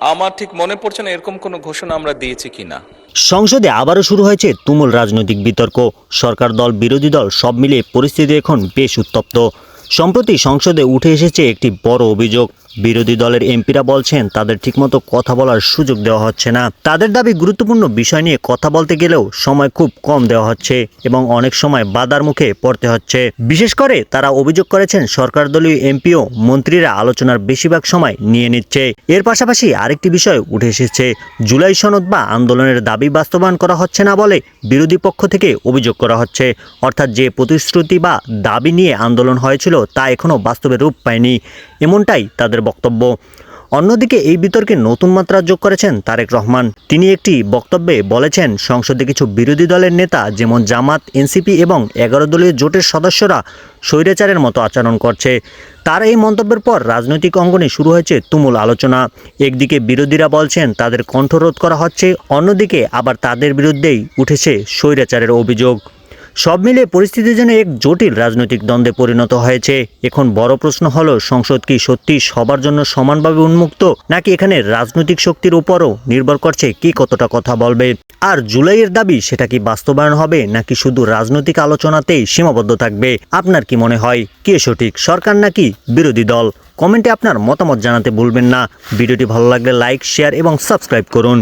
আমার ঠিক মনে পড়ছে না এরকম কোনো ঘোষণা আমরা দিয়েছি কিনা। সংসদে আবারও শুরু হয়েছে তুমুল রাজনৈতিক বিতর্ক। সরকার দল বিরোধী দল সব মিলিয়ে পরিস্থিতি এখন বেশ উত্তপ্ত। সম্প্রতি সংসদে উঠে এসেছে একটি বড় অভিযোগ। বিরোধী দলের এমপিরা বলছেন তাদের ঠিকমতো কথা বলার সুযোগ দেওয়া হচ্ছে না। তাদের দাবি গুরুত্বপূর্ণ বিষয় নিয়ে কথা বলতে গেলেও সময় খুব কম দেওয়া হচ্ছে এবং অনেক সময় বাধার মুখে পড়তে হচ্ছে। বিশেষ করে তারা অভিযোগ করেছেন সরকার দলীয় এমপি ও মন্ত্রীরা আলোচনার বেশিরভাগ সময় নিয়ে নিচ্ছে। এর পাশাপাশি আরেকটি বিষয় উঠে এসেছে, জুলাই সনদ বা আন্দোলনের দাবি বাস্তবায়ন করা হচ্ছে না বলে বিরোধী পক্ষ থেকে অভিযোগ করা হচ্ছে। অর্থাৎ যে প্রতিশ্রুতি বা দাবি নিয়ে আন্দোলন হয়েছিল তা এখনও বাস্তবে রূপ পায়নি, এমনটাই তাদের বক্তব্য। অন্যদিকে এই বিতর্কে নতুন মাত্রা যোগ করেছেন তারেক রহমান। তিনি একটি বক্তব্যে বলেছেন সংসদে কিছু বিরোধী দলের নেতা যেমন জামাত, এনসিপি এবং 11 দলীয় জোটের সদস্যরা স্বৈরাচারের মতো আচরণ করছে। তার এই মন্তব্যের পর রাজনৈতিক অঙ্গনে শুরু হয়েছে তুমুল আলোচনা। একদিকে বিরোধীরা বলছেন তাদের কণ্ঠরোধ করা হচ্ছে, অন্যদিকে আবার তাদের বিরুদ্ধেই উঠেছে স্বৈরাচারের অভিযোগ। সব মিলে পরিস্থিতি যেন এক জটিল রাজনৈতিক দ্বন্দ্বে পরিণত হয়েছে। এখন বড় প্রশ্ন হলো, সংসদ কি সত্যি সবার জন্য সমানভাবে উন্মুক্ত, নাকি এখানে রাজনৈতিক শক্তির উপরও নির্ভর করছে কি কতটা কথা বলবে। আর জুলাইয়ের দাবি সেটা কি বাস্তবায়ন হবে নাকি শুধু রাজনৈতিক আলোচনাতেই সীমাবদ্ধ থাকবে? আপনার কি মনে হয়, কে সঠিক, সরকার নাকি বিরোধী দল? কমেন্টে আপনার মতামত জানাতে ভুলবেন না। ভিডিওটি ভালো লাগলে লাইক, শেয়ার এবং সাবস্ক্রাইব করুন।